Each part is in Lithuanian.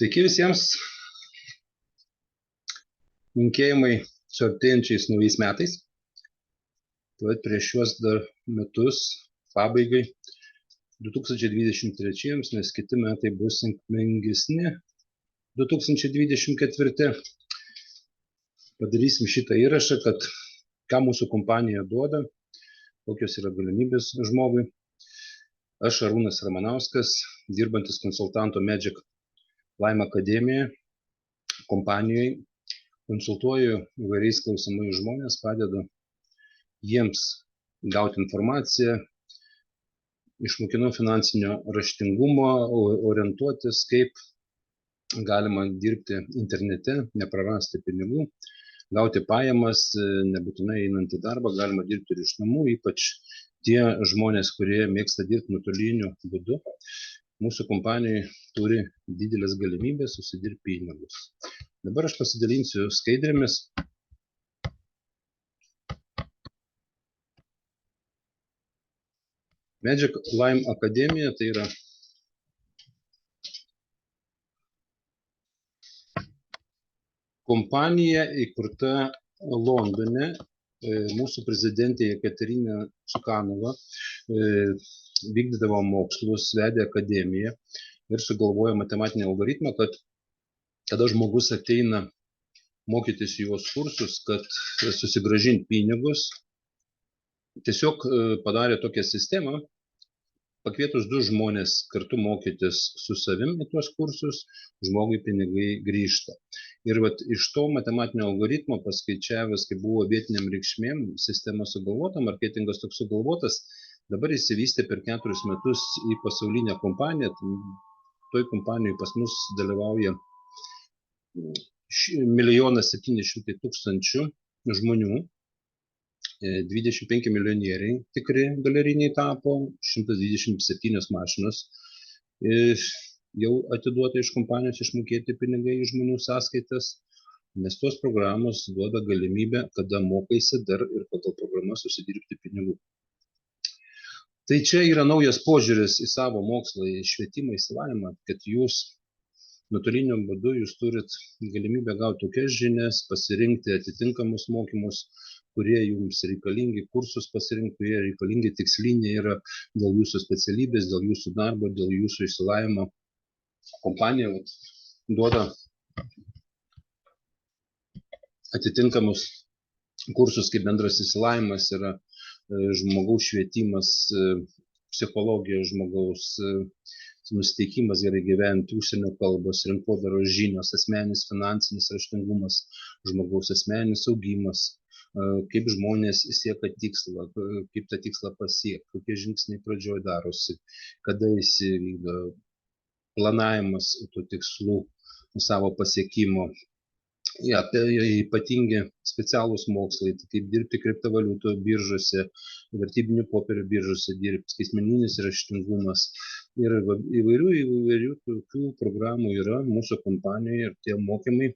Sveiki visiems, linkėjimai su artėjančiais naujais metais. Tuomet prieš šiuos dar metus pabaigai 2023, nes kiti metai bus sėkmingesni 2024. Padarysim šitą įrašą, kad ką mūsų kompanija duoda, kokios yra galimybės žmogui. Aš Arūnas Ramanauskas, dirbantis konsultanto Magic Lime Akademijoje, kompanijoje, konsultuoju įvairiais klausimais žmonės, padedu jiems gauti informaciją, išmokinu finansinio raštingumo, orientuotis, kaip galima dirbti internete, neprarasti pinigų, gauti pajamas, nebūtinai einant į darbą, galima dirbti ir iš namų, ypač tie žmonės, kurie mėgsta dirbti nuotoliniu būdu. Mūsų kompanija turi didelės galimybės susidirbti pinigus. Dabar aš pasidalinsiu skaidrėmis. Magic Lime Akademija tai yra kompanija įkurta Londone. Mūsų prezidentė Jekaterina Cukanova vykdydavo mokslus, vedė akademiją ir sugalvojo matematinį algoritmą, kad kada žmogus ateina mokytis jos kursus, kad susigrąžinti pinigus, tiesiog padarė tokią sistemą, pakvietus du žmonės kartu mokytis su savim į tuos kursus, žmogui pinigai grįžta. Ir vat iš to matematinio algoritmo paskaičiavęs, kai buvo vietiniam reikšmėm, sistema sugalvota, marketingas toks sugalvotas, dabar įsivystė per 4 metus į pasaulinę kompaniją. Toj kompanijoje pas mus dalyvauja 1 700 000 žmonių, 25 milijonieriai tikri galeriniai tapo, 127 mašinos jau atiduota iš kompanijos išmokėti pinigai į žmonių sąskaitas, nes tos programos duoda galimybę, kada mokaisi dar ir pagal programas susidirbti pinigų. Tai čia yra naujas požiūris į savo mokslą, į švietimą, įsilavinimą, kad jūs nuotoliniu būdu jūs turit galimybę gauti tokias žinias, pasirinkti atitinkamus mokymus, kurie jums reikalingi, kursus pasirinkti, kurie reikalingi tiksliniai yra dėl jūsų specialybės, dėl jūsų darbo, dėl jūsų įsilavinimo. Kompanija duoda atitinkamus kursus, kaip bendras įsilavinimas yra žmogaus švietimas, psichologija žmogaus, nusiteikimas gerai gyventi, užsienio kalbos, rinkodaros žinios, asmeninis finansinis raštingumas, žmogaus asmeninis augimas, kaip žmonės siekia tikslą, kaip tą tikslą pasiekti, kokie žingsniai pradžioje darosi, kada jis vykdo, planavimas tų tikslų savo pasiekimo. Ypatingi specialūs mokslai, kaip dirbti kriptovaliutų biržose, vertybinių popierių biržose dirbti, skaitmeninis raštingumas. Ir įvairių tokių programų yra mūsų kompanijoje ir tie mokymai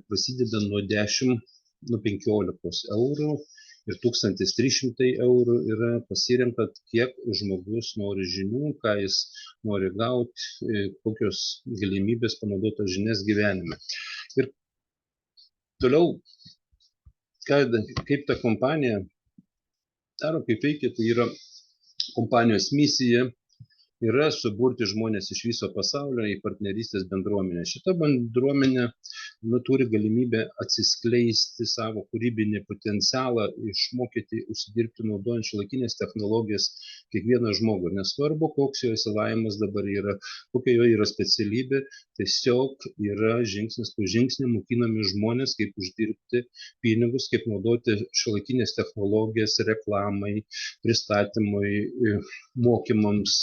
prasideda nuo 15 eurų ir 1300 eurų yra pasirenkat, kiek žmogus nori žinių, ką jis nori gauti, kokios galimybės panaudoti žinias gyvenime. Ir toliau, kaip ta kompanija daro, kaip veikia, tai yra kompanijos misija, yra suburti žmonės iš viso pasaulio į partnerystės bendruomenę. Šita bendruomenė turi galimybę atsiskleisti savo kūrybinį potencialą, išmokyti, užsidirbti naudojant šiuolaikinės technologijas kiekvieną žmogų. Nesvarbu, koks jo įsilavinimas dabar yra, kokia jo yra specialybė, tiesiog yra žingsnis po žingsnį mokinami žmonės, kaip uždirbti pinigus, kaip naudoti šiuolaikinės technologijas reklamai, pristatymui, mokymams,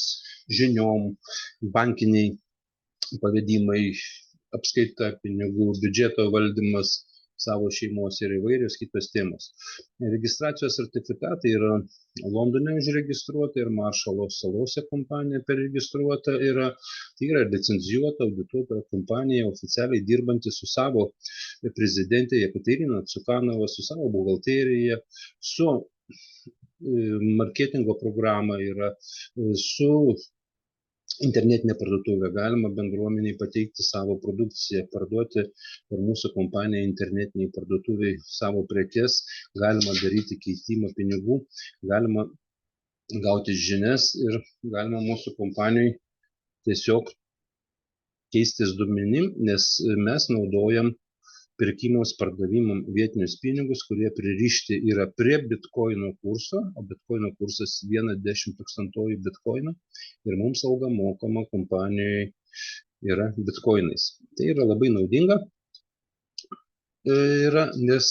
žiniom, bankiniai pavedimai, apskaita pinigų, biudžeto valdymas savo šeimos ir įvairios kitos temos. Registracijos sertifikatai yra Londone užregistruota ir Maršalo salose kompanija perregistruota yra. Tai yra licencijuota, audituota kompanija, oficialiai dirbanti su savo prezidentė Jekaterina Cukanova, su savo buhalterija, su marketingo programa yra, su internetinė parduotuvė, galima bendruomeniai pateikti savo produkciją, parduoti per mūsų kompaniją internetiniai parduotuviai savo prekes, galima daryti keitimą pinigų, galima gauti žinias ir galima mūsų kompanijai tiesiog keistis duomenim, nes mes naudojam pirkimams, pardavimam vietinius pinigus, kurie pririšti yra prie bitkoino kurso, o bitkoino kursas 1/10 bitkoino ir mums alga mokama kompanijoje yra bitkoinais. Tai yra labai naudinga, nes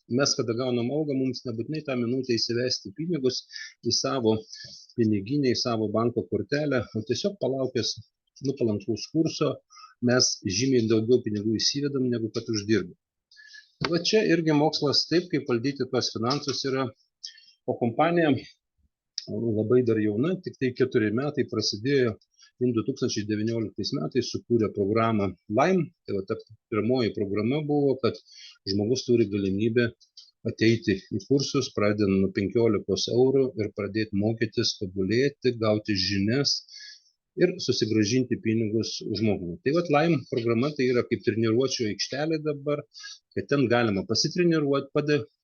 mes, kada gaunam algą, mums nebūtinai tą minutę įsivesti pinigus į savo piniginę, į savo banko kortelę, o tiesiog palaukęs palankaus kurso, mes žymiai daugiau pinigų įsivedam, negu kad uždirbam. Va čia irgi mokslas taip, kaip valdyti tuos finansus yra, o kompanija labai dar jauna, tik tai 4 metai prasidėjo, 2019 metais sukūrė programą Lime, tai va ta pirmoji programa buvo, kad žmogus turi galimybę ateiti į kursus, pradedant nuo 15 eurų ir pradėti mokytis, tobulėti, gauti žinias ir susigrąžinti pinigus žmogui. Tai vat Lime programa tai yra kaip treniruočio aikštelė dabar, kad ten galima pasitreniruoti,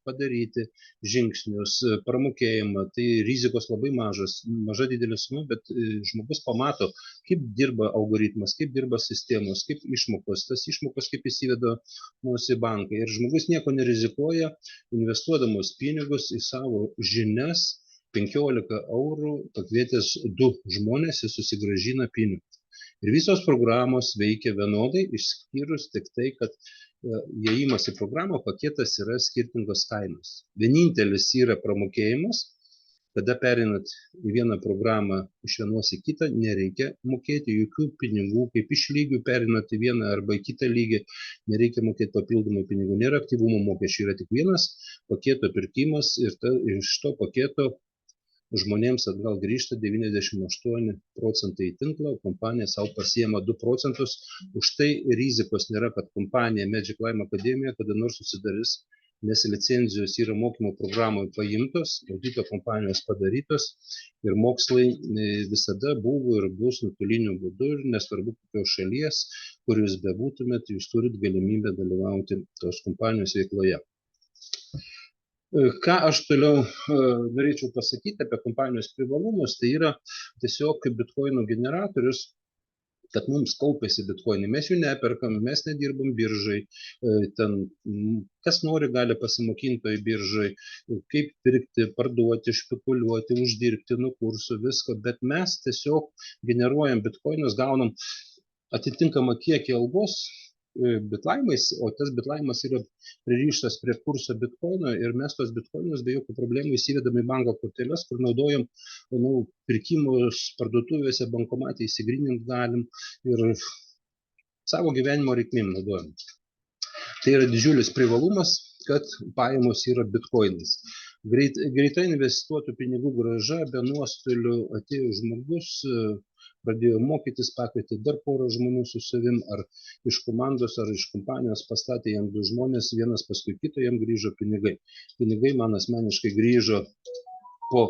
padaryti žingsnius, pramokėjimą, tai rizikos labai maža didelė suma, bet žmogus pamato, kaip dirba algoritmas, kaip dirba sistemos, kaip išmokos, tas išmokos kaip įsiveda mūsų bankai. Ir žmogus nieko nerizikuoja, investuodamas pinigus į savo žinias, 15 eurų pakvietęs 2 žmonės ir susigrąžina pinigus. Ir visos programos veikia vienodai, išskyrus tik tai, kad įėjimas į programą paketas yra skirtingos kainos. Vienintelis yra pramokėjimas, kada perinat į vieną programą iš vienos į kitą, nereikia mokėti jokių pinigų, kaip iš lygių perinat į vieną arba į kitą lygį, nereikia mokėti papildomai pinigų, nėra aktyvumo mokesčių, yra tik vienas paketo pirkimas ir iš to paketo žmonėms atgal grįžta 98% į tinklą, kompanija savo pasiema 2%, už tai rizikos nėra, kad kompanija Magic Lime Akademija kada nors susidarys, nes licenzijos yra mokymo programoje paimtos, audito kompanijos padarytos ir mokslai visada buvo ir bus nuotoliniu būdu ir nesvarbu kokios šalies, kur jūs bebūtumėt, jūs turit galimybę dalyvauti tos kompanijos veikloje. Ką aš toliau norėčiau pasakyti apie kompanijos privalumus, tai yra tiesiog bitkoino generatorius, kad mums kaupiasi bitkoinai. Mes jų neperkam, mes nedirbam biržai, ten kas nori gali pasimokinti toj biržai, kaip pirkti, parduoti, špekuliuoti, uždirbti nuo kursų, viską, bet mes tiesiog generuojam bitkoinus, gaunam atitinkamą kiekį algos bitlaimais, o tas bitlaimas yra pririštas prie kurso bitkoino ir mes tos bitkoinus be jokių problemų įsivedam į banko korteles, kur naudojam pirkimus parduotuvėse, bankomatė įsigrynint galim ir savo gyvenimo reikmėm naudojam. Tai yra didžiulis privalumas, kad pajamos yra bitkoinais. Greita investuotų pinigų grąža, be nuostolių atėjo žmogus, pradėjo mokytis, pakvietė dar porą žmonių su savim, ar iš komandos, ar iš kompanijos, pastatė jam 2 žmonės, vienas paskui kitą, jam grįžo pinigai. Pinigai man asmeniškai grįžo po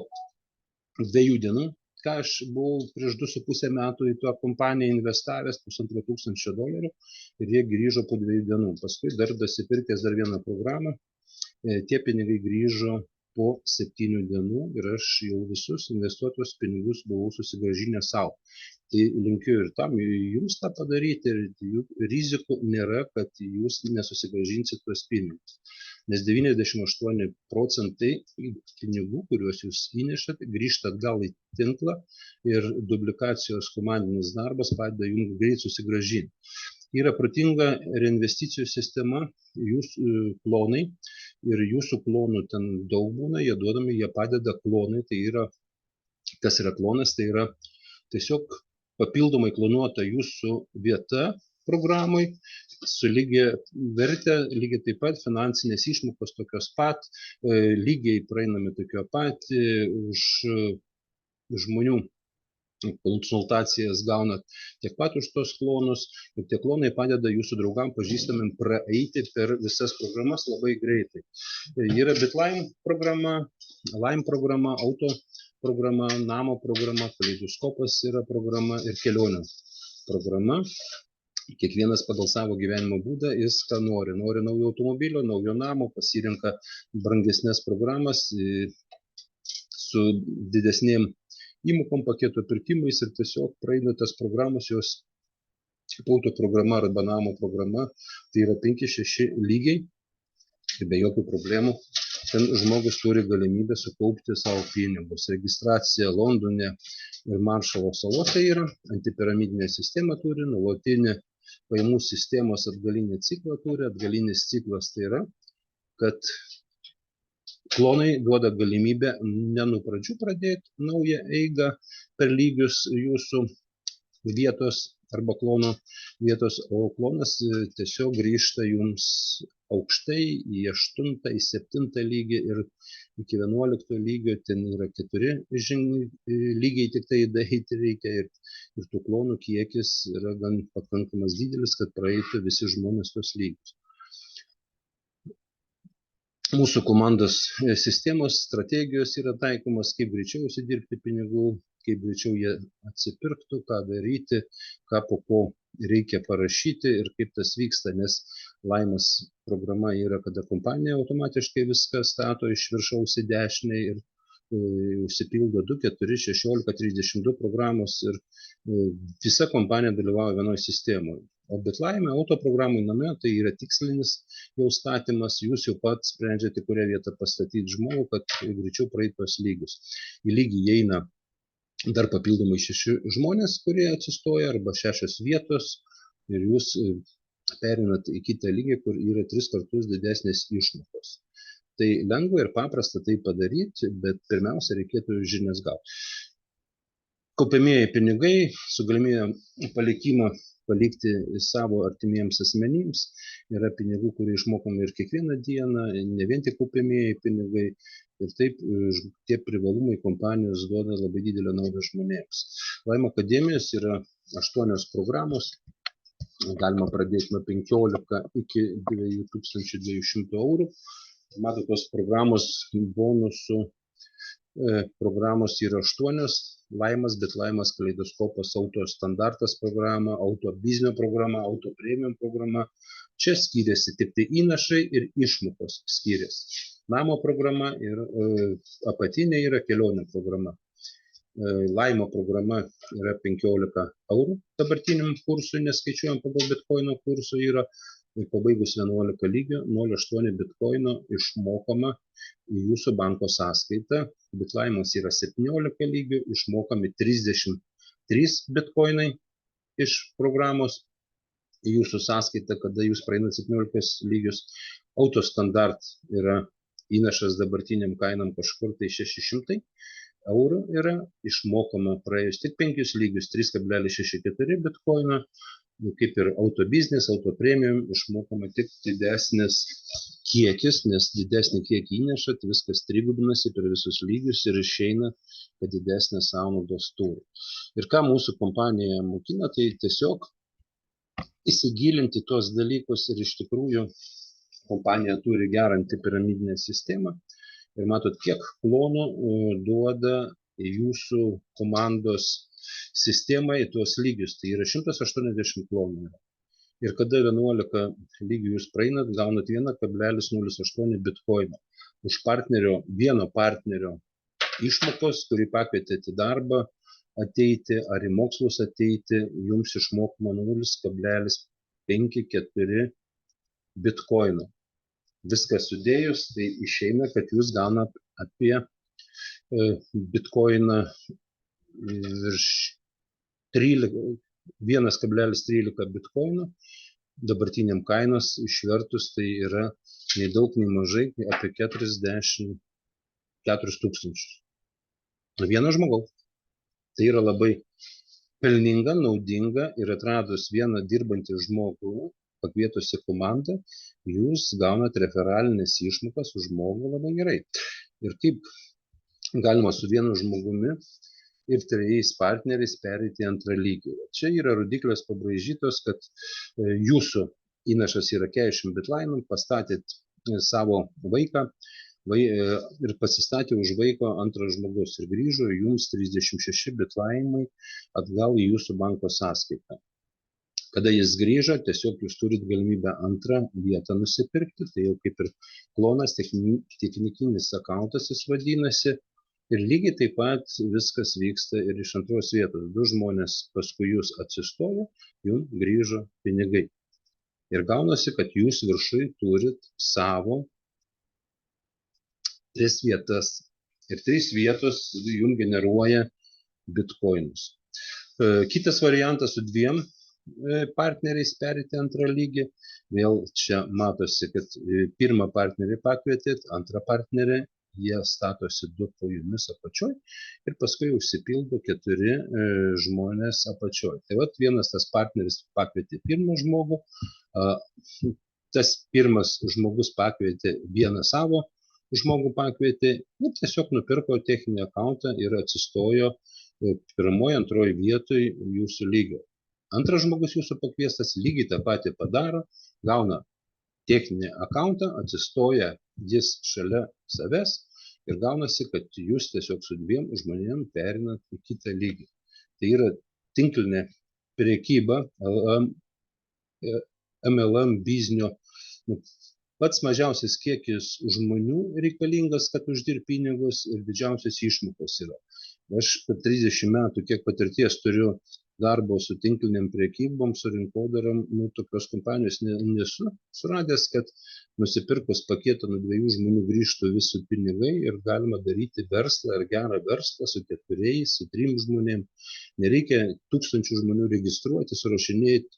2 dienų, ką aš buvau prieš 2,5 metų į tą kompaniją investavęs, $1500 ir jie grįžo po 2 dienų. Paskui dar dasipirkęs dar vieną programą, tie pinigai grįžo po 7 dienų ir aš jau visus investuotus pinigus buvau susigrąžinęs savo. Tai linkiu ir tam jums tą padaryti ir rizikų nėra, kad jūs nesusigrąžinsit tuos pinigus. Nes 98% pinigų, kuriuos jūs įnešat, grįžta atgal į tinklą ir duplikacijos komandinis darbas padeda jums greit susigrąžinti. Yra protinga reinvesticijų sistema, jūsų klonai ir jūsų klonų ten daug būna, jie duodami, jie padeda klonai, tai yra, kas yra klonas, tai yra tiesiog papildomai klonuota jūsų vieta programai, su lygia vertė, lygiai taip pat finansinės išmokos tokios pat, lygiai praeinami tokio pat, už žmonių konsultacijas gaunat tiek pat už tos klonus ir tie klonai padeda jūsų draugam pažįstamim praeiti per visas programas labai greitai. Yra Bitlime programa, Lime programa, Auto programa, namo programa, kaleidoskopas yra programa ir kelionių programa. Kiekvienas pagal savo gyvenimo būdą jis ką nori. Nori naujo automobilio, naujo namo, pasirenka brangesnės programas su didesnėm įmokom, paketo pirkimais ir tiesiog praeina tas programos, jos auto programa arba namo programa, tai yra 5-6 lygiai ir be jokių problemų. Ten žmogus turi galimybę sukaupti savo pinigus. Registracija Londone ir Maršalo salose yra, antipiramidinė sistema turi, nuolatinė pajamų sistemos atgalinį ciklą turi. Atgalinis ciklas tai yra, kad klonai duoda galimybę ne nuo pradžių pradėti naują eigą per lygius jūsų vietos arba klono vietos, o klonas tiesiog grįžta jums aukštai į 8, į 7 lygį ir iki 11 lygio, ten yra 4 lygiai tik tai daryti reikia ir tų klonų kiekis yra gan pakankamas didelis, kad praeitų visi žmonės tos lygius. Mūsų komandos sistemos strategijos yra taikomas, kaip greičiau užsidirbti pinigų, kaip greičiau jie atsipirktų, ką daryti, ką po ko reikia parašyti ir kaip tas vyksta, nes Laimos programa yra, kada kompanija automatiškai viską stato iš viršaus į dešinę ir užsipildo 2, 4, 16, 32 programos ir visa kompanija dalyvauja vienoje sistemoje. O BitLaime autoprogramai name tai yra tikslinis jau statymas, jūs jau pat sprendžiate, kurią vietą pastatyti žmogų, kad greičiau praeitų tuos lygius. Į lygį įeina dar papildomai 6 žmonės, kurie atsistoja, arba 6 vietos ir jūs perinat į kitą lygį, kur yra 3 kartus didesnės išmokos. Tai lengva ir paprasta tai padaryti, bet pirmiausia reikėtų žinias gauti. Kaupiamieji pinigai su galimybė palikimą palikti savo artimiems asmenims. Yra pinigų, kurie išmokami ir kiekvieną dieną, ne vien tik kaupiamieji pinigai. Ir taip tie privalumai kompanijos duoda labai didelę naudą žmonėms. Laimo akademijos yra 8 programos. Galima pradėti nuo 15 iki 2200 eurų. Matot, tos programos bonusų programos yra 8. Laimas, BitLaimas, kaleidoskopas, auto standartas programa, auto biznio programa, auto premium programa. Čia skiriasi tik tai įnašai ir išmokos skiriasi. Namo programa ir apatinė yra kelionė programa. Laimo programa yra 15 eurų dabartiniam kursui, neskaičiuojam pagal bitkoino kursų yra. Pabaigus 11 lygio, 0,8 bitkoino išmokama į jūsų banko sąskaitą. BitLaimas yra 17 lygių, išmokami 33 bitkoinai iš programos į jūsų sąskaitą, kada jūs praeinat 17 lygius. Auto standart yra įnašas dabartiniam kainam kažkur tai 600 eurų yra išmokama praėjus tik 5 lygius, 3,64 bitkoino. Kaip ir auto biznis, auto premium išmokama tik didesnis kiekis, nes didesnį kiekį įnešat, viskas trigubinasi per visus lygius ir išeina, kad didesnės sąnaudos turi. Ir ką mūsų kompanija mokina, tai tiesiog įsigilinti tos dalykus ir iš tikrųjų kompanija turi gerą antipiramidinę sistemą. Ir matot, kiek klonų duoda jūsų komandos sistemai tuos lygius, tai yra 180 klonų. Ir kada 11 lygių jūs praeinat, gaunat 1,08 bitkoino. Už vieno partnerio išmokos, kurį pakvietėte į darbą ateiti ar į mokslus ateiti, jums išmokama 0,54 bitkoino. Viską sudėjus, tai išeina, kad jūs gaunat apie bitkoiną virš 1,13 bitkoino. Dabartiniam kainos išvertus tai yra nei daug, nei mažai, apie 44 000. Vieno žmogaus. Tai yra labai pelninga, naudinga ir atradus vieną dirbantį žmogų, pakvietusi komandą, jūs gaunat referalinės išmokas už žmogų labai gerai. Ir kaip galima su vienu žmogumi ir 3 partneriais pereiti į antrą lygį. Čia yra rodiklės pabraižytos, kad jūsų įnašas yra 40 bitlainų, pastatėt savo vaiką, ir pasistatė už vaiko antras žmogus ir grįžo jums 36 bitlaimai atgal į jūsų banko sąskaitą. Kada jis grįžo, tiesiog jūs turit galimybę antrą vietą nusipirkti, tai jau kaip ir klonas, technikinis akauntas jis vadinasi. Ir lygiai taip pat viskas vyksta ir iš antros vietos. Du žmonės paskui jūs atsistojo, jums grįžo pinigai. Ir gaunasi, kad jūs viršui turit savo 3 vietas. Ir 3 vietos jums generuoja bitkoinus. Kitas variantas su 2 partneriais perėti antrą lygį. Vėl čia matosi, kad pirmą partnerį pakvietėt, antrą partnerį, jie statosi 2 po jumis apačioj ir paskui užsipildo 4 žmonės apačioj. Tai vat vienas tas partneris pakvietė pirmą žmogų, tas pirmas žmogus pakvietė vieną savo žmogų pakvietė ir tiesiog nupirko techninį akauntą ir atsistojo pirmoje, antroje vietoje jūsų lygio. Antras žmogus jūsų pakviestas lygiai tą patį padaro, gauna techninį akauntą, atsistoja jis šalia savęs ir gaunasi, kad jūs tiesiog su 2 žmonėm perinat į kitą lygį. Tai yra tinklinė prekyba, MLM biznio. Pats mažiausias kiekis žmonių reikalingas, kad uždirbti pinigus ir didžiausias išmokos yra. Aš per 30 metų kiek patirties turiu darbo su tinkliniam prekybom, su rinkodarom, tokios kompanijos nesu suradęs, kad nusipirkus paketą nuo 2 žmonių grįžtų visų pinigai ir galima daryti verslą ar gerą verslą su 4, su 3 žmonėm. Nereikia 1000 žmonių registruoti, surašinėti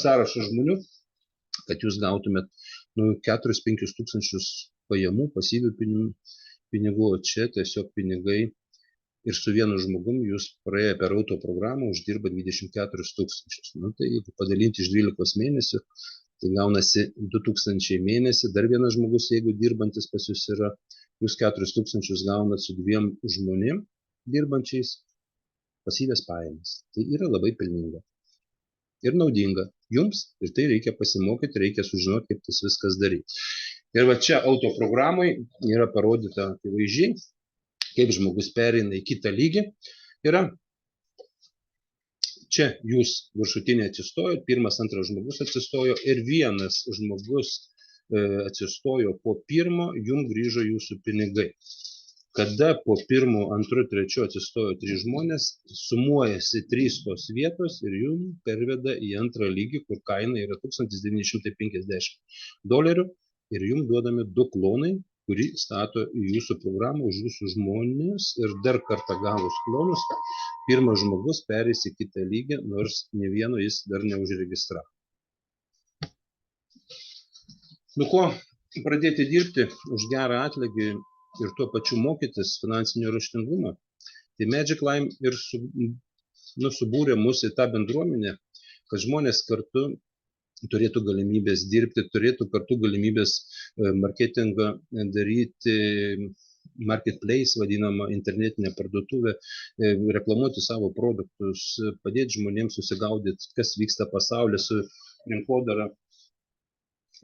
sąrašą žmonių, kad jūs gautumėt 4-5 tūkstančius pajamų, pasyvių pinigų, o čia tiesiog pinigai ir su vienu žmogum jūs praėję per auto programą uždirba 24 tūkstančius. Tai jeigu padalinti iš 12 mėnesių, tai gaunasi 2000 mėnesį, dar vienas žmogus, jeigu dirbantis pas jūs yra, jūs 4 tūkstančius gaunat su 2 žmonėm dirbančiais pasyvės pajamas. Tai yra labai pelninga ir naudinga jums, ir tai reikia pasimokyti, reikia sužinoti, kaip tas viskas daryti. Ir va čia auto programai yra parodyta akivaizdžiai, kaip žmogus pereina į kitą lygį. Yra čia jūs viršutinė atsistojot, pirmas, antras žmogus atsistojo ir vienas žmogus atsistojo po pirmo, jums grįžo jūsų pinigai. Kada po pirmo, antru, trečiu atsistojo 3 žmonės, sumuojasi 3 tos vietos ir jums perveda į antrą lygį, kur kaina yra $1950 ir jums duodami 2 klonai, kurį stato į jūsų programą už jūsų žmonės ir dar kartą gavus klonus, pirmas žmogus perės į kitą lygį, nors ne vieno jis dar neužregistravo. Ko pradėti dirbti už gerą atlygį ir tuo pačiu mokytis finansinio raštingumo. Tai Magic Lime ir subūrė mus į tą bendruomenę, kad žmonės kartu turėtų galimybės dirbti, turėtų kartu galimybės marketingą daryti, marketplace vadinamą, internetinę parduotuvę, reklamuoti savo produktus, padėti žmonėms susigaudyti, kas vyksta pasaulyje su rinkodara.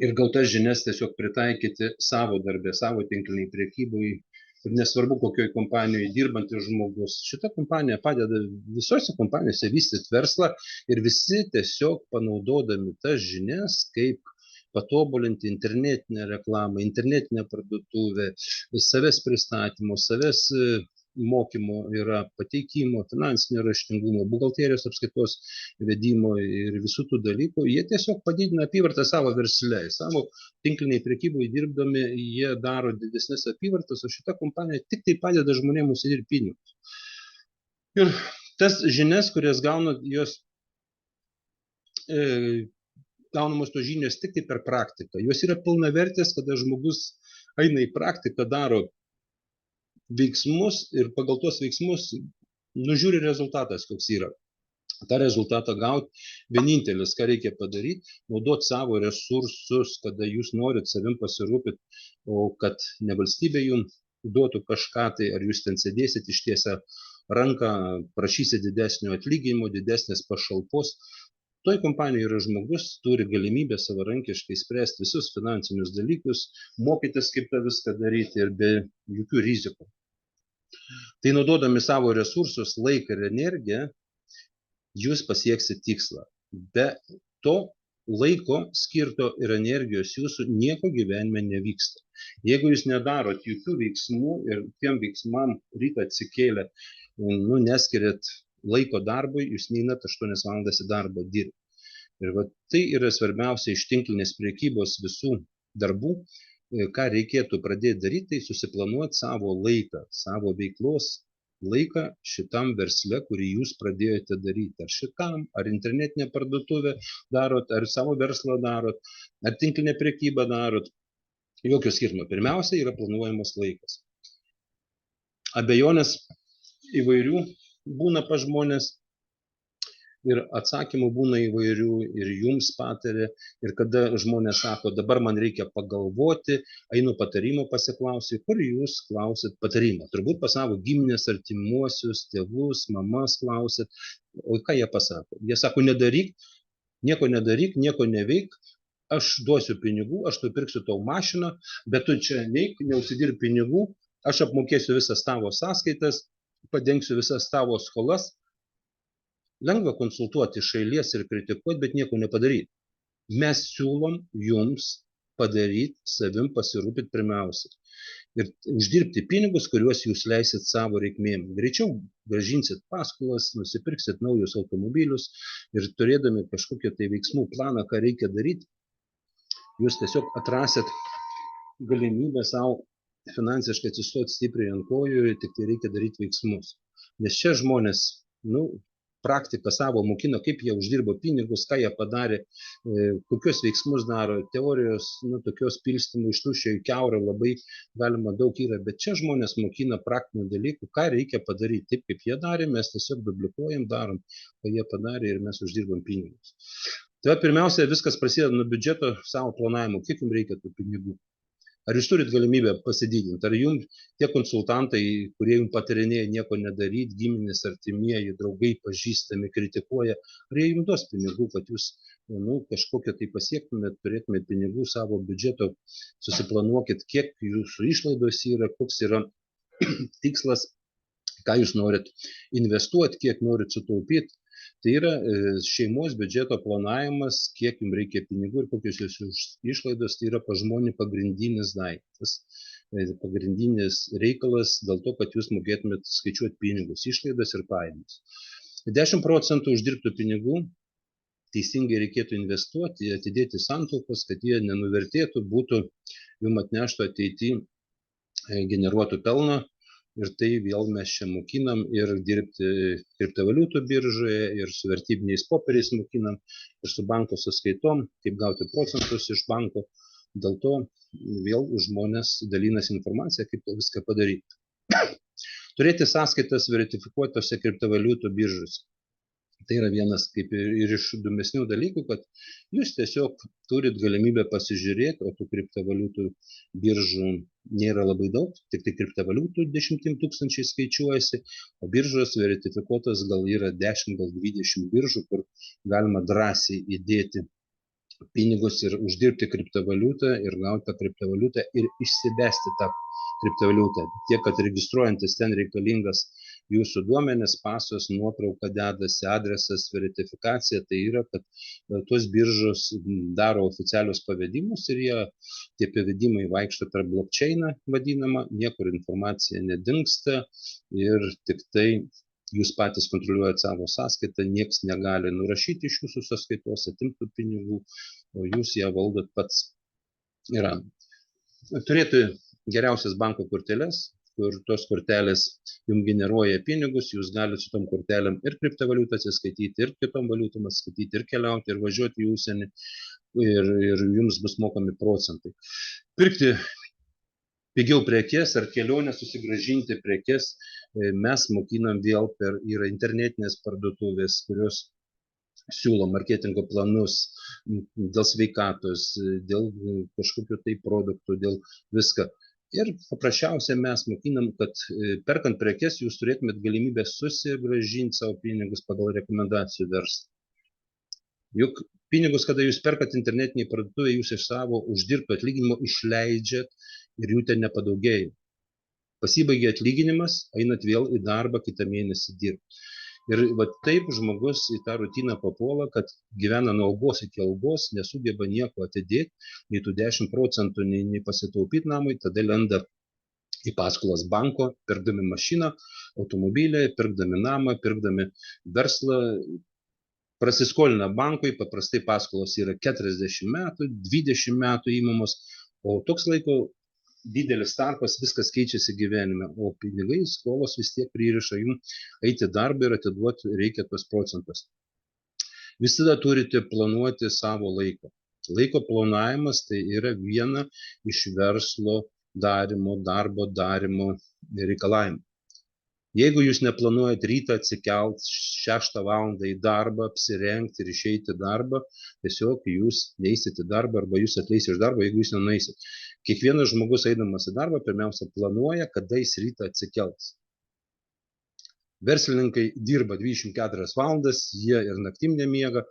Ir gautas žinias tiesiog pritaikyti savo darbę, savo tinkliniai prekybai. Ir nesvarbu, kokioje kompanijoje dirbantis žmogus. Šita kompanija padeda visose kompanijose vystyti verslą ir visi tiesiog panaudodami tas žinias, kaip patobulinti internetinę reklamą, internetinę parduotuvę, savęs pristatymo, savęs mokymo yra pateikimo, finansinio raštingumo, buhalterijos apskaitos vedimo ir visų tų dalykų. Jie tiesiog padidina apyvartą savo versle. Savo tinkliniai prekybai dirbdami, jie daro didesnės apyvartas, o šita kompanija tik tai padeda žmonėms užsidirbti pinigus. Ir tas žinias, kurias gauna, jos gaunamos tos žinios tik tai per praktiką. Jos yra pilnavertės, kada žmogus eina į praktiką, daro veiksmus ir pagal tuos veiksmus nužiūri rezultatas, koks yra. tą rezultatą gauti, vienintelis, ką reikia padaryti, naudoti savo resursus, kada jūs norit savim pasirūpinti, o kad ne valstybė jums duotų kažką, tai ar jūs ten sėdėsit ištiesę ranką, prašysit didesnio atlyginimo, didesnės pašalpos, Toj kompanijoje yra žmogus, turi galimybę savarankiškai spręsti visus finansinius dalykus, mokytis, kaip tą viską daryti ir be jokių rizikų. Tai naudodami savo resursus, laiką ir energiją, jūs pasieksit tikslą. Be to laiko skirto ir energijos jūsų nieko gyvenime nevyksta. Jeigu jūs nedarot jokių veiksmų ir tiem veiksmam rytą atsikėlę, neskiriat laiko darbui, jūs neinat 8 valandas į darbą dirbti. Ir tai yra svarbiausia iš tinklinės prekybos visų darbų, ką reikėtų pradėti daryti, tai susiplanuoti savo laiką, savo veiklos laiką šitam versle, kurį jūs pradėjote daryti. Ar šitam, ar internetinę parduotuvę darot, ar savo verslą darot, ar tinklinę prekybą darot. Jokio skirtumo. Pirmiausia yra planuojamas laikas. Abejonės įvairių būna pas žmonės ir atsakymų būna įvairių ir jums patarė. Ir kada žmonės sako, dabar man reikia pagalvoti, einu patarimo pasiklausiu, kur jūs klausit patarimo. Turbūt pas savo giminės, artimuosius, tėvus, mamas klausit. O ką jie pasako? Jie sako, nedaryk, nieko neveik, aš duosiu pinigų, aš nupirksiu tau mašiną, bet tu čia neik, neužsidirb pinigų, aš apmokėsiu visas tavo sąskaitas, padengsiu visas tavo skolas. Lengva konsultuoti iš eilės ir kritikuoti, bet nieko nepadaryti. Mes siūlom jums padaryti, savim pasirūpinti pirmiausia. Ir uždirbti pinigus, kuriuos jūs leisit savo reikmėm. Greičiau grąžinsit paskolas, nusipirksit naujus automobilius ir turėdami kažkokią tai veiksmų planą, ką reikia daryti, jūs tiesiog atrasit galimybę savo finansiškai atsistoti stipriai ant kojų ir tik tai reikia daryti veiksmus. Nes čia žmonės, praktiką savo mokino, kaip jie uždirbo pinigus, ką jie padarė, kokius veiksmus daro, teorijos, tokios pilstymų iš tuščio į kiaurą labai galima daug yra, bet čia žmonės mokina praktinių dalykų, ką reikia padaryti. Taip kaip jie darė, mes tiesiog duplikuojam, darom, ką jie padarė ir mes uždirbam pinigus. Tai pirmiausia, viskas prasideda nuo biudžeto savo planavimo, kiek jums reikia tų pinigų. Ar jūs turit galimybę pasididinti? Ar jums tie konsultantai, kurie jums patarinėja nieko nedaryti, giminės, artimieji, draugai, pažįstami, kritikuoja, ar jie jums duos pinigų, kad jūs kažkokią tai pasiektumėt, turėtumėt pinigų savo biudžeto, susiplanuokit, kiek jūsų išlaidos yra, koks yra tikslas, ką jūs norit investuoti, kiek norit sutaupyti. Tai yra šeimos biudžeto planavimas, kiek jums reikia pinigų ir kokios jūsų išlaidos, tai yra pas žmonį pagrindinis daiktas, pagrindinis reikalas dėl to, kad jūs mokėtumėt skaičiuoti pinigus, išlaidas ir pajamas. 10% uždirbtų pinigų teisingai reikėtų investuoti, atidėti santaupas, kad jie nenuvertėtų, būtų jums atneštų ateityje generuotų pelną. Ir tai vėl mes čia mokinam ir dirbti kriptovaliutų biržoje, ir su vertybiniais popieriais mokinam, ir su banko sąskaitom, kaip gauti procentus iš banko. Dėl to vėl žmonės dalinasi informaciją, kaip viską padaryti. Turėti sąskaitas vertifikuotose kriptovaliutų biržose. Tai yra vienas kaip ir iš įdomesnių dalykų, kad jūs tiesiog turit galimybę pasižiūrėti, o tų kriptovaliutų biržų nėra labai daug, tik tai kriptovaliutų 10 000 skaičiuojasi, o biržos vertifikuotos gal yra 10, gal 20 biržų, kur galima drąsiai įdėti pinigus ir uždirbti kriptovaliutą ir gauti tą kriptovaliutą ir išsivesti tą kriptovaliutą. Tiek, kad registruojantis ten reikalingas jūsų duomenis, pasos, nuotrauka dedasi, adresas, vertifikacija, tai yra, kad tos biržos daro oficialius pavedimus ir tie pavedimai vaikšto per blockchainą vadinamą, niekur informacija nedingsta ir tik tai jūs patys kontroliuojate savo sąskaitą, nieks negali nurašyti iš jūsų sąskaitos, atimti pinigų, o jūs ją valdot pats. Turėti geriausias banko korteles, kur tos kortelės jums generuoja pinigus, jūs galite su tom kortelėm ir kriptovaliutą atsiskaityti, ir kitom valiutom atsiskaityti, ir keliauti, ir važiuoti į užsienį, ir jums bus mokami procentai. Pirkti pigiau prekes ar kelionę susigrąžinti prekes mes mokinam vėl yra internetinės parduotuvės, kurios siūlo marketingo planus dėl sveikatos, dėl kažkokių tai produktų, dėl viską. Ir paprasčiausiai mes mokinam, kad perkant prekes jūs turėtumėt galimybę susigrąžinti savo pinigus pagal rekomendacijų verslą. Juk pinigus, kada jūs perkat internetinį parduotuvę, jūs iš savo uždirbto atlyginimo išleidžiat ir jų ten nepadaugėja. Pasibaigia atlyginimas, einat vėl į darbą kitą mėnesį dirbti. Ir va taip žmogus į tą rutiną papuola, kad gyvena nuo algos iki algos, nesugeba nieko atidėti, nei tų 10%, nei pasitaupyti namui, tada lenda į paskolas banko, pirkdami mašiną, automobilį, pirkdami namą, pirkdami verslą, prasiskolina bankui, paprastai paskolos yra 40 metų, 20 metų įmamos, o toks laiko didelis tarpas, viskas keičiasi gyvenime, o pinigai, skolos vis tiek pririša jums eiti darbą ir atiduoti reikia tuos procentus. Visada turite planuoti savo laiką. Laiko planavimas tai yra viena iš verslo darimo, darbo darimo reikalavimų. Jeigu jūs neplanuojat rytą atsikelt 6 valandą į darbą, apsirengti ir išeiti į darbą, tiesiog jūs neįsit į darbą arba jūs atleis iš darbo, jeigu jūs nenueisit. Kiekvienas žmogus eidamas į darbą pirmiausia planuoja, kada jis rytą atsikels. Verslininkai dirba 24 valandas, jie ir naktim nemiega,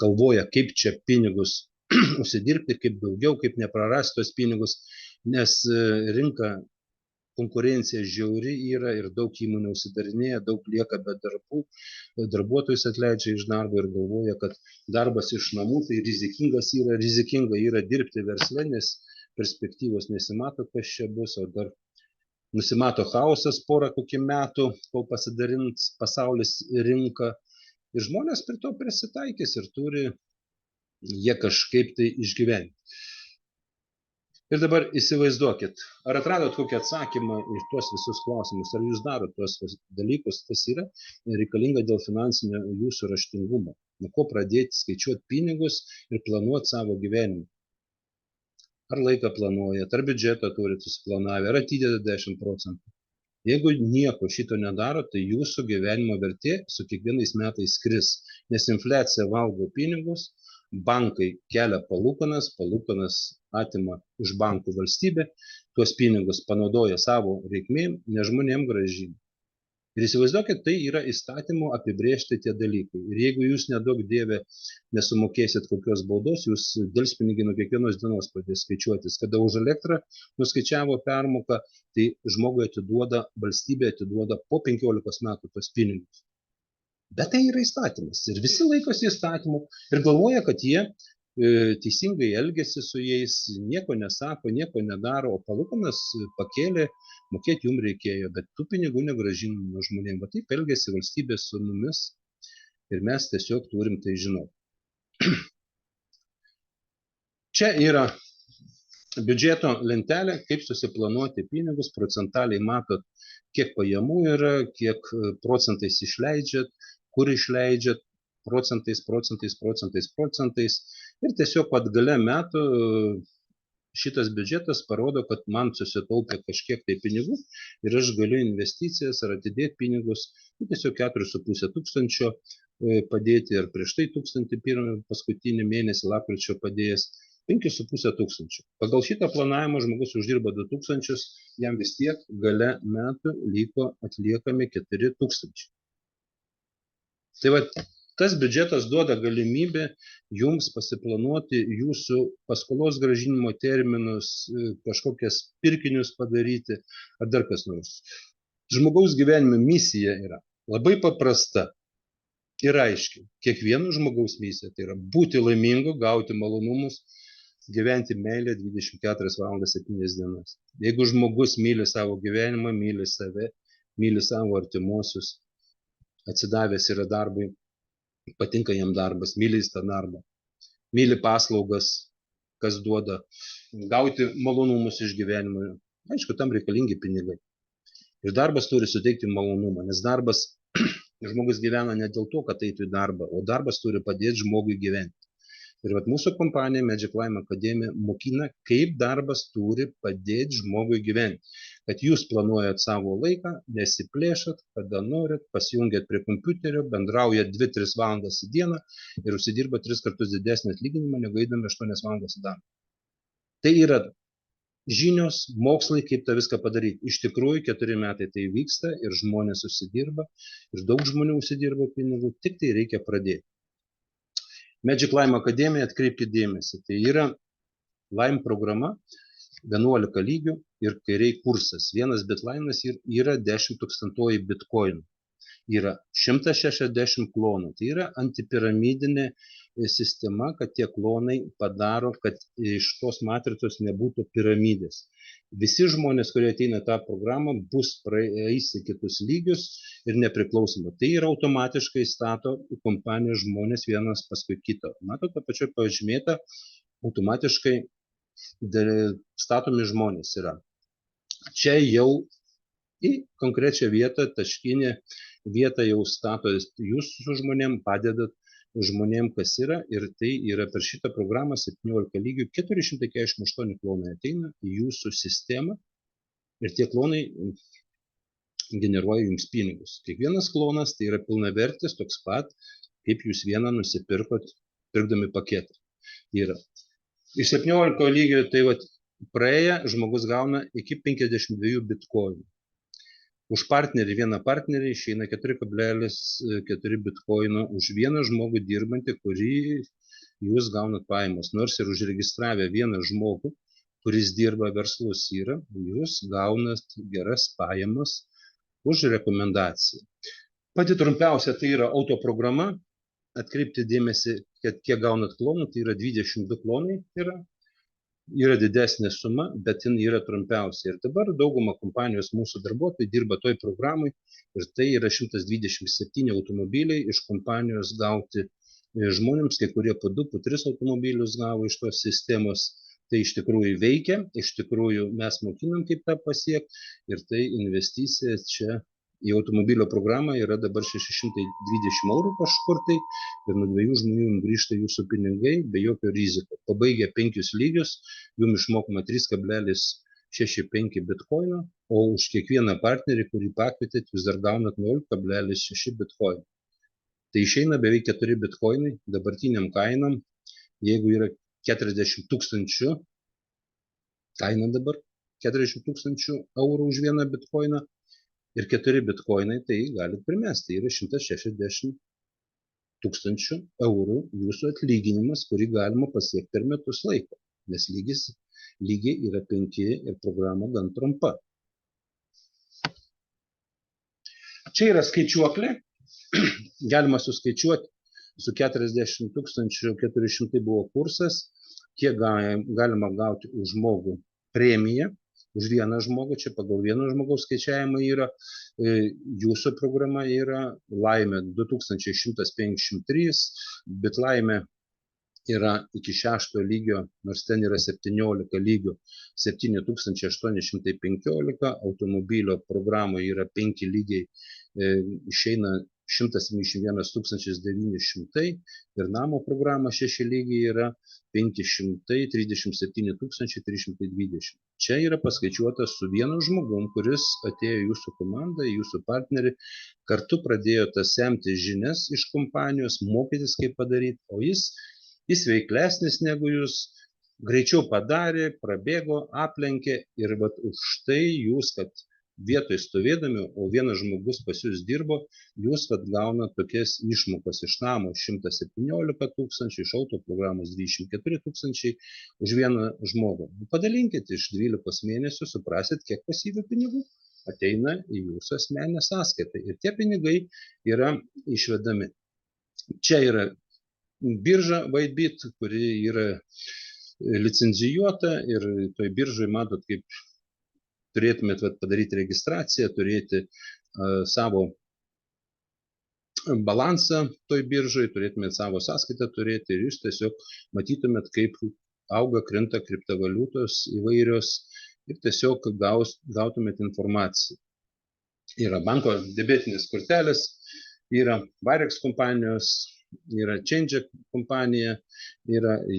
galvoja, kaip čia pinigus užsidirbti, kaip daugiau, kaip neprarasti tos pinigus, nes rinka konkurencija žiauri yra ir daug įmonių užsidarinėja, daug lieka be darbų, darbuotojus atleidžia iš darbo ir galvoja, kad darbas iš namų tai rizikinga yra dirbti versle, nes perspektyvos nesimato, kas čia bus, o dar nusimato chaosas porą kokį metų, kol pasidarins pasaulis rinka ir žmonės prie to prisitaikys ir turi jie kažkaip tai išgyventi. Ir dabar įsivaizduokit, ar atradot kokį atsakymą į tuos visus klausimus, ar jūs darot tuos dalykus, tas yra reikalinga dėl finansinio jūsų raštingumo. Nuo ko pradėti skaičiuoti pinigus ir planuoti savo gyvenimą. Ar laiką planuojat, ar biudžetą turit susiplanavę, ar atidedate 10%. Jeigu nieko šito nedaro, tai jūsų gyvenimo vertė su kiekvienais metais kris, nes infliacija valgo pinigus, bankai kelia palūkanas atima iš bankų valstybė, tuos pinigus panaudoja savo reikmėm, ne žmonėm grąžina. Ir įsivaizduokit, tai yra įstatymu apibrėžti tie dalykai. Ir jeigu jūs nedaug dievė nesumokėsit kokios baudos, jūs delspinigiai nuo kiekvienos dienos pradės skaičiuotis. Kada už elektrą nuskaičiavo permoką, tai žmogui valstybė atiduoda po 15 metų tos pinigus. Bet tai yra įstatymas ir visi laikosi įstatymų ir galvoja, kad jie teisingai elgesi su jais, nieko nesako, nieko nedaro, o palūkanas pakėlė, mokėti jums reikėjo, bet tų pinigų negrąžinama žmonėms. Bet taip elgesi valstybė su mumis ir mes tiesiog turim tai žinoti. Čia yra biudžeto lentelė, kaip susiplanuoti pinigus, procentaliai matot, kiek pajamų yra, kiek procentais išleidžiat, kur išleidžiat, procentais. Ir tiesiog pat gale metų šitas biudžetas parodo, kad man susitaupė kažkiek tai pinigų ir aš galiu investicijas ar atidėti pinigus, tiesiog 4,5 tūkstančio padėti ir prieš tai 1,000 paskutinį mėnesį lapkričio padėjęs 5,5 tūkstančio. Pagal šitą planavimą žmogus uždirba 2,000, jam vis tiek gale metų liko atliekami 4,000. Tai va, tas biudžetas duoda galimybę jums pasiplanuoti jūsų paskolos grąžinimo terminus, kažkokias pirkinius padaryti ar dar kas nors. Žmogaus gyvenime misija yra labai paprasta ir aiški. Kiekvieno žmogaus misija tai yra būti laimingu, gauti malonumus, gyventi meilę 24 valandas 7 dienas. Jeigu žmogus myli savo gyvenimą, myli save, myli savo artimuosius, atsidavęs yra darbui, patinka jam darbas, myli jis tą darbą, myli paslaugas, kas duoda, gauti malonumus iš gyvenimo. Aišku, tam reikalingi pinigai. Ir darbas turi suteikti malonumą, nes darbas, žmogus gyvena ne dėl to, kad eitų į darbą, o darbas turi padėti žmogui gyventi. Ir vat mūsų kompanija Magic Lime Academy mokina, kaip darbas turi padėti žmogui gyventi. Kad jūs planuojat savo laiką, nesiplėšat, kada norit, pasijungiat prie kompiuterio, bendraujat 2-3 valandas į dieną ir užsidirbat 3 kartus didesnį atlyginimą, negu eidami 8 valandas į darbą. Tai yra žinios, mokslai, kaip tą viską padaryti. Iš tikrųjų, 4 metai tai vyksta ir žmonės užsidirba, ir daug žmonių užsidirba pinigų, tik tai reikia pradėti. Magic Lime Akademija, atkreipkite dėmesį, tai yra Lime programa, 11 lygių ir kairiai kursas. Vienas bitlinas yra 10 tūkstantoji bitkoinų. Yra 160 klonų. Tai yra antipiramidinė sistema, kad tie klonai padaro, kad iš tos matricos nebūtų piramidės. Visi žmonės, kurie ateina tą programą, bus praeis į kitus lygius ir nepriklausomai. Tai yra automatiškai stato kompanijos žmonės vienas paskui kitą. Matote, apačioje pažymėta, automatiškai statomi žmonės yra. Čia jau į konkrečią vietą, taškinę vietą jau stato jūs su žmonėm, padedat žmonėm, kas yra, ir tai yra per šitą programą 17 lygių 448 klonai ateina į jūsų sistemą ir tie klonai generuoja jums pinigus. Kiekvienas klonas tai yra pilnavertis, toks pat, kaip jūs vieną nusipirkot, pirkdami paketą. Yra. Iš 17 lygio tai praėję žmogus gauna iki 52 bitkoinų. Už partnerį, vieną partnerį išeina 4,4 bitkoino už vieną žmogų dirbantį, kurį jūs gaunat pajamas. Nors ir užregistravę vieną žmogų, kuris dirba verslus yra, jūs gaunat geras pajamas už rekomendaciją. Pati trumpiausia tai yra autoprograma. Atkreipti dėmesį, kad kiek gaunat klonų, tai yra 22 klonai yra didesnė suma, bet jin yra trumpiausia. Ir dabar dauguma kompanijos mūsų darbuotojai dirba toj programai ir tai yra 127 automobiliai iš kompanijos gauti žmonėms, kai kurie po 2, po 3 automobilius gavo iš tos sistemos. Tai iš tikrųjų veikia, iš tikrųjų mes mokinam, kaip tą pasiekti ir tai investicija čia į automobilio programą yra dabar 620 eurų kažkur tai ir nuo 2 žmonių jums grįžta jūsų pinigai be jokio riziko. Pabaigę 5 lygius, jums išmokama 3,65 bitkoino, o už kiekvieną partnerį, kurį pakvietėt, jūs dar gaunat 0,6 bitkoino. Tai išeina beveik 4 bitkoinai dabartiniam kainam, jeigu yra 40 000 kaina dabar, 40 000 eurų už vieną bitkoiną, ir 4 bitkoinai, tai galit primesti, tai yra 160 000 eurų jūsų atlyginimas, kurį galima pasiekti per metus laiko, nes lygiai yra 5 ir programa gan trumpa. Čia yra skaičiuoklė, galima suskaičiuoti, su 40 400 buvo kursas, kiek galima gauti už žmogų premiją. Už vieną žmogų, čia pagal vieno žmogaus skaičiavimą yra, jūsų programa yra Laime 2153, bet Laime yra iki 6 lygio, nors ten yra 17 lygių, 7815, automobilio programoje yra 5 lygiai, išeina 171 900 ir namo programa 6 lygiai yra 537 320. Čia yra paskaičiuota su vienu žmogum, kuris atėjo į jūsų komandą, į jūsų partnerį, kartu pradėjo semti žinias iš kompanijos, mokytis kaip padaryti, o jis veiklesnis negu jūs, greičiau padarė, prabėgo, aplenkė ir už tai jūs, kad vietoj stovėdami, o vienas žmogus pas jūs dirbo, jūs gauna tokias išmokas iš namo 117 000, iš auto programos 24 000 už vieną žmogų. Padalinkite iš 12 mėnesių, suprasit, kiek pasyvių pinigų ateina į jūsų asmeninę sąskaitą. Ir tie pinigai yra išvedami. Čia yra birža Whitebit, kuri yra licencijuota ir toj biržai matot, kaip turėtumėt padaryti registraciją, turėti savo balansą toj biržai, turėtumėt savo sąskaitą turėti ir jūs tiesiog matytumėt, kaip auga, krinta kriptovaliutos įvairios ir tiesiog gautumėt informaciją. Yra banko debitinės kortelės, yra Varex kompanijos, yra Change kompanija,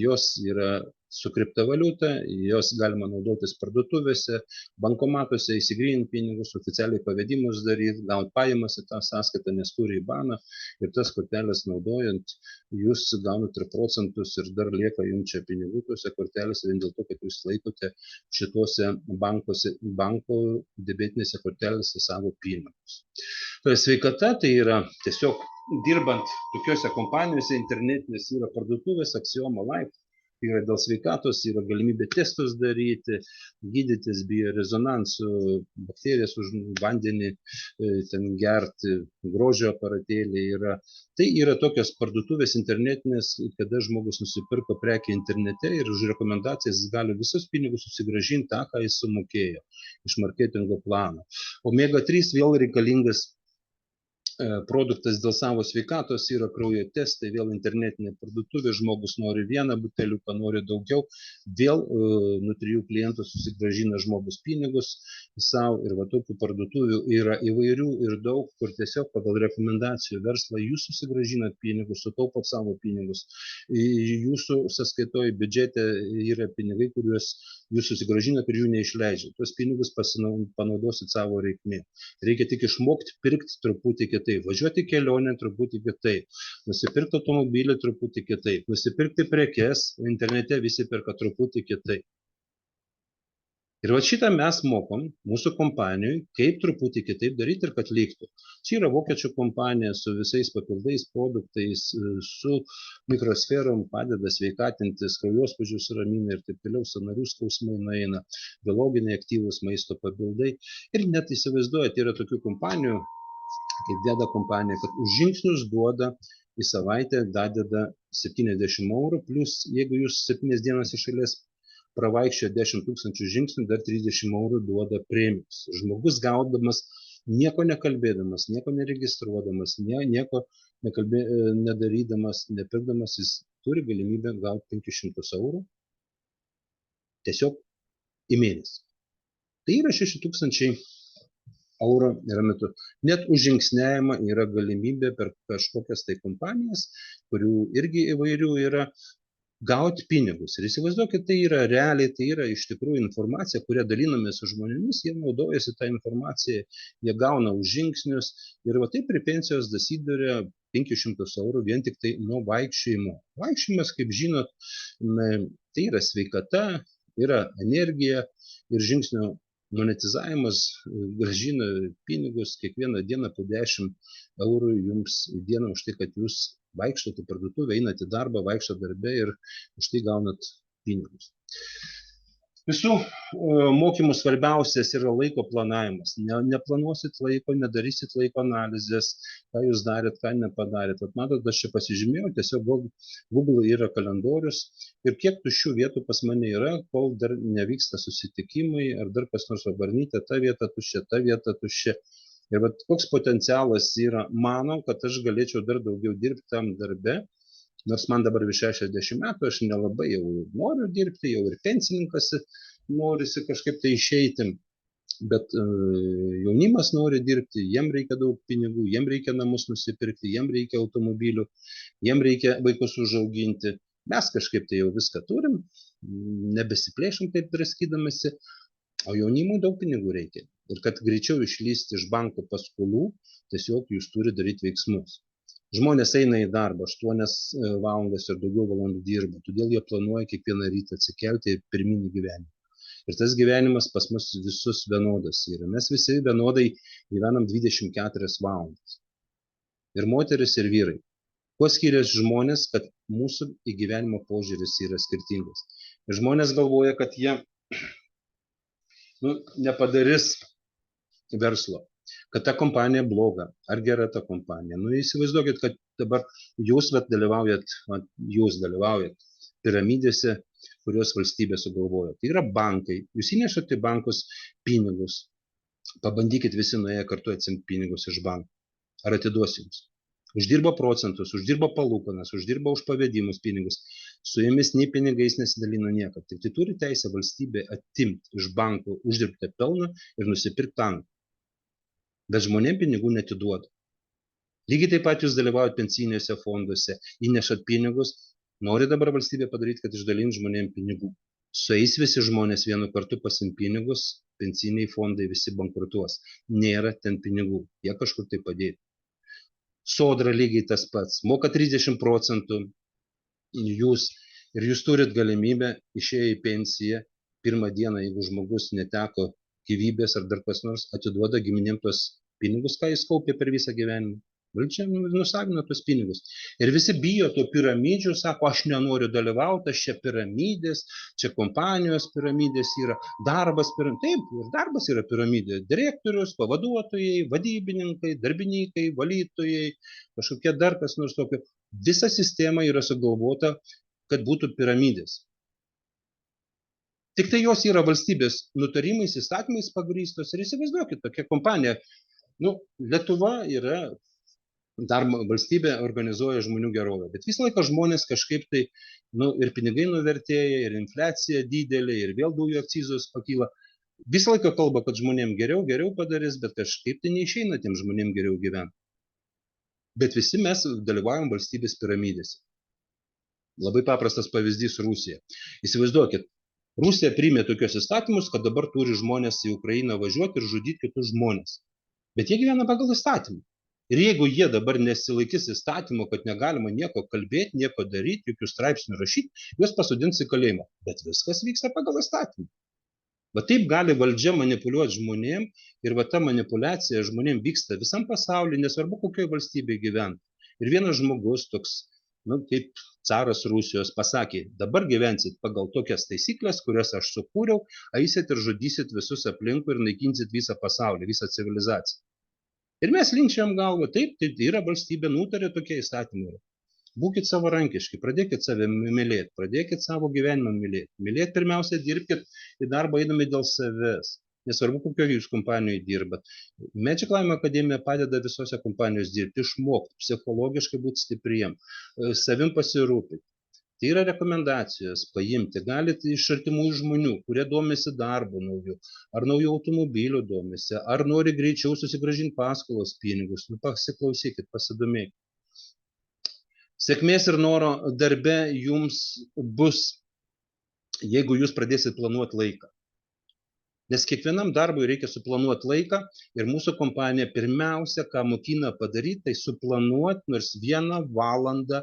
jos yra su kriptovaliuta, jos galima naudotis parduotuvėse, bankomatuose, įsigryninti pinigus, oficialiai pavedimus daryti, gauti pajamas į tą sąskaitą, nes turi IBANą ir tas kortelės naudojant, jūs gaunate ir procentus ir dar lieka jums čia pinigų tose kortelėse, vien dėl to, kad jūs laikote šituose banko debetinėse kortelėse savo pinigus. Sveikata tai yra tiesiog dirbant tokiuose kompanijose internetinės yra parduotuvės, Axioma Life. Yra dėl sveikatos, yra galimybė testus daryti, gydytis biorezonansu, bakterijas už vandenį, ten gerti, grožio aparatėliai yra. Tai yra tokios parduotuvės internetinės, kada žmogus nusipirko prekę internete ir už rekomendacijas jis gali visus pinigus susigrąžinti tą, ką jis sumokėjo iš marketingo plano. Omega 3 vėl reikalingas produktas dėl savo sveikatos yra kraujo testai, vėl internetinė parduotuvė, žmogus nori vieną buteliuką, nori daugiau, vėl nuo 3 klientų susigrąžina žmogus pinigus savo ir va tokių parduotuvių yra įvairių ir daug, kur tiesiog pagal rekomendacijų verslą jūs susigrąžinat pinigus, sutaupot savo pinigus, jūsų sąskaitoj biudžete yra pinigai, kuriuos jūs susigrąžinat ir jų neišleidžiat. Tuos pinigus panaudosit savo reikmėm. Reikia tik išmokti pirkti truputį kitaip, važiuoti kelionę truputį kitaip, nusipirkti automobilį truputį kitaip, nusipirkti prekes, internete visi perka truputį kitaip. Ir va šitą mes mokom mūsų kompanijai, kaip truputį kitaip daryti ir kad liktų. Čia yra vokiečių kompanija su visais papildais produktais, su mikrosferom, padeda sveikatintis, kraujospūdžius ramina ir taip toliau, sąnarių skausmai nueina, biologiniai aktyvūs maisto papildai. Ir net įsivaizduojate, yra tokių kompanijų, kaip Deda kompanija, kad už žingsnius duoda į savaitę, dadeda 70 eurų, plus jeigu jūs 7 dienas iš eilės pravaikščiojo 10 000 žingsnių, dar 30 eurų duoda premijos. Žmogus gaudamas, nieko nekalbėdamas, nieko neregistruodamas, nieko nedarydamas, nepirkdamas, jis turi galimybę gauti 500 eurų tiesiog į mėnesį. Tai yra 6000 eurų yra metu. Net už žingsniavimą yra galimybė per kažkokias tai kompanijas, kurių irgi įvairių yra, gauti pinigus. Ir įsivaizduokit, tai yra realiai, tai yra iš tikrųjų informacija, kurią dalinamės su žmonėmis, jie naudojasi tą informaciją, jie gauna už žingsnius ir va taip prie pensijos dasiduria 500 eurų vien tik tai nuo vaikščiojimo. Vaikščiojimas, kaip žinot, tai yra sveikata, yra energija ir žingsnio monetizavimas grąžina pinigus kiekvieną dieną po 10 eurų jums į dieną už tai, kad jūs vaikštot į parduotuvę, einat į darbą, vaikštot darbe ir už tai gaunat pinigus. Visų mokymų svarbiausias yra laiko planavimas. Neplanuosit laiko, nedarysit laiko analizės, ką jūs darėt, ką nepadarėt. Matot, aš čia pasižymėjau, tiesiog Google yra kalendorius ir kiek tuščių vietų pas mane yra, kol dar nevyksta susitikimai, ar dar kas nors vabarnytė, ta vieta tuščia. Ir vat koks potencialas yra, manau, kad aš galėčiau dar daugiau dirbti tam darbe, nors man dabar virš 60 metų, aš nelabai jau noriu dirbti, jau ir pensininkas norisi kažkaip tai išeiti, bet jaunimas nori dirbti, jiem reikia daug pinigų, jiem reikia namus nusipirkti, jiem reikia automobilių, jiem reikia vaikus užauginti. Mes kažkaip tai jau viską turim, nebesiplėšim taip draskydamasi, o jaunimui daug pinigų reikia. Ir kad greičiau išlysti iš banko paskolų, tiesiog jūs turite daryti veiksmus. Žmonės eina į darbą 8 valandas ir daugiau valandų dirba, todėl jie planuoja kiekvieną rytą atsikelti į pirminį gyvenimą. Ir tas gyvenimas pas mus visus vienodas yra. Mes visi vienodai gyvenam 24 valandas. Ir moteris, ir vyrai. Kuo skiriasi žmonės, kad mūsų į gyvenimo požiūris yra skirtingas. Ir žmonės galvoja, kad jie nepadarys verslo, kad ta kompanija bloga, ar gera ta kompanija. Įsivaizduokit, kad dabar jūs dalyvaujat piramidėse, kurios valstybė sugalvojo. Tai yra bankai. Jūs įnešate į bankus pinigus. Pabandykit visi nuėję kartu atsimti pinigus iš bankų. Ar atiduos jums? Uždirba procentus, uždirba palūkanas, uždirba už pavedimus pinigus. Su jomis nei pinigais nesidalina niekad. Tik tai turi teisę valstybė atimti iš bankų uždirbtą pelną ir nusipirkti tankų. Bet žmonėm pinigų netiduoda. Lygiai taip pat jūs dalyvaujat pensijiniuose fonduose, įnešat pinigus, Nori dabar valstybė padaryti, kad išdalint žmonėm pinigų. Sueis visi žmonės vienu kartu pasiimt pinigus, pensiniai fondai visi bankrutuos. Nėra ten pinigų, jie kažkur tai padėti. Sodra lygiai tas pats, moka 30%, jūs turit galimybę išėję į pensiją, pirmą dieną, jeigu žmogus neteko gyvybės ar dar kas nors, atiduoda giminėm tos pinigus, ką jis kaupė per visą gyvenimą. Valdžia nusavino tos pinigus. Ir visi bijo to piramidžių, sako, aš nenoriu dalyvauti, aš čia piramidės, čia kompanijos piramidės yra, darbas piramidės. Taip, ir darbas yra piramidė. Direktorius, pavaduotojai, vadybininkai, darbininkai, valytojai, kažkokie dar kas nors tokio. Visa sistema yra sugalvota, kad būtų piramidės. Tik tai jos yra valstybės nutarimais, įstatymais pagrįstos. Ir įsivaizduokit, tokia kompanija. Lietuva yra darbo valstybė, organizuoja žmonių gerovę. Bet visą laiką žmonės kažkaip tai, ir pinigai nuvertėja, ir infliacija didelė, ir vėl dujų akcizos pakyla. Visą laiką kalba, kad žmonėm geriau padarys, bet kažkaip tai neišeina tiem žmonėm geriau gyventi. Bet visi mes dalyvaujam valstybės piramidėse. Labai paprastas pavyzdys Rusija. Įsivaizduokit, Rusija priėmė tokius įstatymus, kad dabar turi žmonės į Ukrainą važiuoti ir žudyti kitus žmonės. Bet jie gyvena pagal įstatymą. Ir jeigu jie dabar nesilaikys įstatymo, kad negalima nieko kalbėti, nieko daryti, jokių straipsnių rašyti, juos pasodins į kalėjimą. Bet viskas vyksta pagal įstatymą. Va taip gali valdžia manipuliuoti žmonėm ir va ta manipuliacija žmonėm vyksta visam pasaulyje, nesvarbu kokioje valstybėje gyvent. Ir vienas žmogus toks, kaip caras Rusijos pasakė, dabar gyvensit pagal tokias taisyklės, kurias aš sukūriau, eisit ir žudysit visus aplinkui ir naikinsit visą pasaulį, visą civilizaciją. Ir mes linkčiam galvą, taip, tai yra valstybė, nutarė tokie įstatymai. Būkit savarankiški, pradėkit save mylėti, pradėkit savo gyvenimą mylėti. Mylėti pirmiausia, dirbkit į darbą eidami dėl savęs. Nesvarbu, kokioje jūs kompanijoje dirbat. Magic Lime Akademija padeda visose kompanijos dirbti, išmokti, psichologiškai būti stipriem, savim pasirūpinti. Tai yra rekomendacijos paimti. Galite iš artimų žmonių, kurie domisi darbo naujų, ar naujų automobilių domisi, ar nori greičiau susigrąžinti paskolos pinigus. Pasiklausykit, pasidomėkit. Sėkmės ir noro darbe jums bus, jeigu jūs pradėsit planuoti laiką. Nes kiekvienam darbui reikia suplanuoti laiką ir mūsų kompanija pirmiausia, ką mokina padaryti, tai suplanuoti nors 1 valandą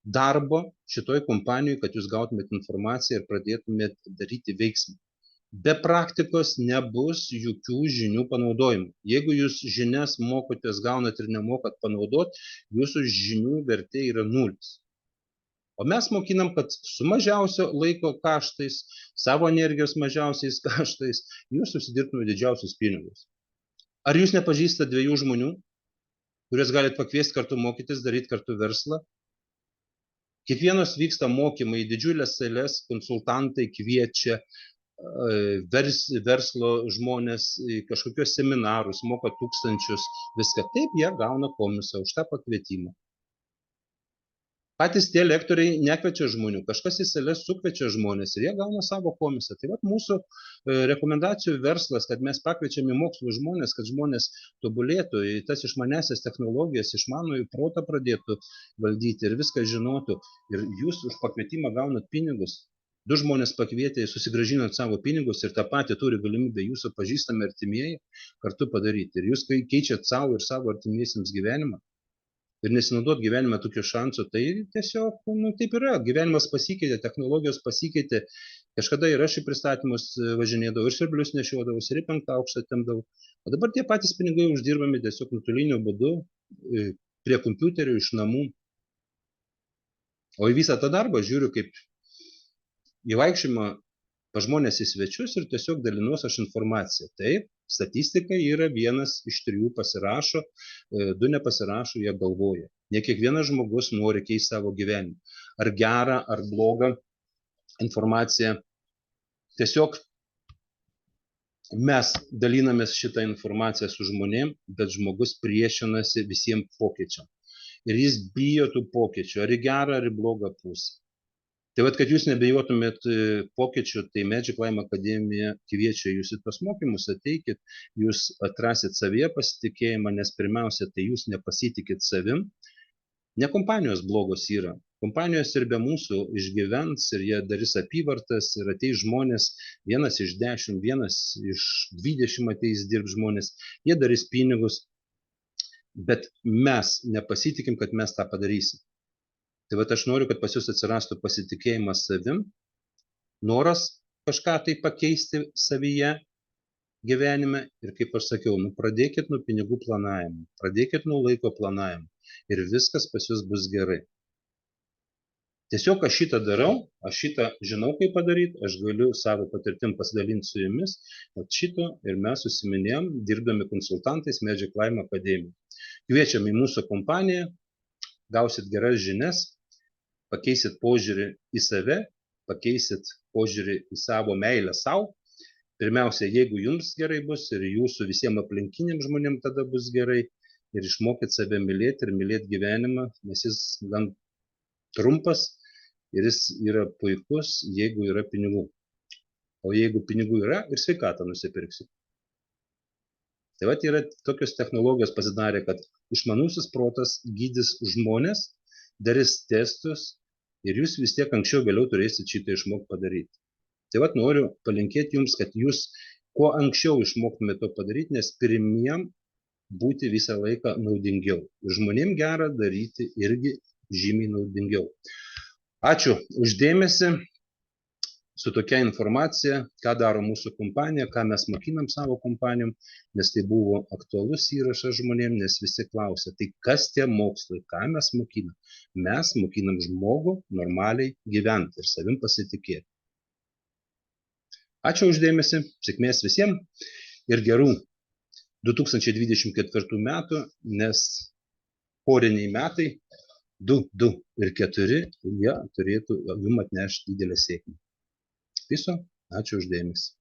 darbo šitoj kompanijoje, kad jūs gautumėt informaciją ir pradėtumėt daryti veiksmą. Be praktikos nebus jokių žinių panaudojimų. Jeigu jūs žinias mokotės, gaunat ir nemokat panaudoti, jūsų žinių vertė yra 0. O mes mokinam, kad su mažiausio laiko kaštais, savo energijos mažiausiais kaštais, jūs susidirbtumėte didžiausius pinigus. Ar jūs nepažįstate 2 žmonių, kuriuos galite pakviesti kartu mokytis, daryti kartu verslą? Kiekvienos vyksta mokymai, didžiulės salės, konsultantai kviečia verslo žmonės į kažkokios seminarus, moka tūkstančius, viską. Taip jie gauna komisą už tą pakvietimą. Patys tie lektoriai nekviečia žmonių, kažkas į salės sukviečia žmonės ir jie gauna savo komisą. Tai vat mūsų rekomendacijų verslas, kad mes pakviečiam į mokslų žmonės, kad žmonės tobulėtų, į tas išmanesias technologijas, išmanųjį protą pradėtų valdyti ir viską žinotų. Ir jūs už pakvietimą gaunat pinigus. 2 žmonės pakvietė, susigrąžinat savo pinigus ir tą patį turi galimybę jūsų pažįstami artimieji kartu padaryti. Ir jūs keičiat savo ir savo artimiesiems gyvenimą. Ir nesinaudot gyvenime tokių šansų, tai tiesiog, taip yra. Gyvenimas pasikeitė, technologijos pasikeitė. Kažkada ir aš į pristatymus važinėdavau, ir siurblius nešiodavau, ir į 5. aukštą tempdavau. O dabar tie patys pinigai uždirbami tiesiog nuotoliniu būdu, prie kompiuterio, iš namų. O į visą tą darbą žiūriu kaip į vaikščiojimą pas žmonės į svečius ir tiesiog dalinuos aš informaciją. Taip, statistika yra 1 iš 3 pasirašo, 2 nepasirašo, jie galvoja. Ne kiekvienas žmogus nori keisti savo gyvenimą. Ar gerą, ar blogą informaciją. Tiesiog mes dalinamės šitą informaciją su žmonėm, bet žmogus priešinasi visiems pokyčiam. Ir jis bijo tų pokyčių, ar į gerą, ar į blogą pusę. Tai vat, kad jūs nebijotumėt pokyčių, tai Magic Lime Akademija kviečia jūs į tos mokymus, ateikit, jūs atrasit savyje pasitikėjimą, nes pirmiausia, tai jūs nepasitikit savim. Ne kompanijos blogos yra, Kompanijos ir be mūsų išgyvens ir jie darys apyvartas ir ateis žmonės, vienas iš 10, vienas iš 20 ateis dirbs žmonės, jie darys pinigus, bet mes nepasitikim, kad mes tą padarysim. Tai aš noriu, kad pas jūs atsirastų pasitikėjimas savim, noras kažką tai pakeisti savyje gyvenime ir kaip aš sakiau, pradėkit nuo pinigų planavimo, pradėkit nuo laiko planavimo ir viskas pas jūs bus gerai. Tiesiog aš šitą darau, aš šitą žinau, kaip padaryti, aš galiu savo patirtim pasidalinti su jumis, šito ir mes susiminėjom, dirbdami konsultantais Magic Lime Akademijoje. Kviečiam į mūsų kompaniją, gausit geras žinias, pakeisit požiūrį į save, pakeisit požiūrį į savo meilę savo. Pirmiausia, jeigu jums gerai bus ir jūsų visiems aplinkiniam žmonėm tada bus gerai ir išmokit save mylėti ir mylėti gyvenimą, nes jis gan trumpas ir jis yra puikus, jeigu yra pinigų. O jeigu pinigų yra, ir sveikatą nusipirksi. Tai yra tokios technologijos pasidarė, kad išmanusis protas gydys žmonės, darys testus ir jūs vis tiek anksčiau vėliau turėsit šitą išmokti padaryti. Tai noriu palinkėti jums, kad jūs kuo anksčiau išmoktumėte to padaryti, nes pirmiem būti visą laiką naudingiau. Ir žmonėm gera daryti irgi žymiai naudingiau. Ačiū uždėmesi su tokia informacija, ką daro mūsų kompanija, ką mes mokinam savo kompanijom, nes tai buvo aktualus įrašas žmonėm, nes visi klausia, tai kas tie mokslai, ką mes mokinam? Mes mokinam žmogų normaliai gyventi ir savim pasitikėti. Ačiū uždėmesi, sėkmės visiems ir gerų 2024 metų, nes poriniai metai 2, 2 ir 4, jie turėtų jums atnešti didelę sėkmę. Viso, ačiū uždėmesi.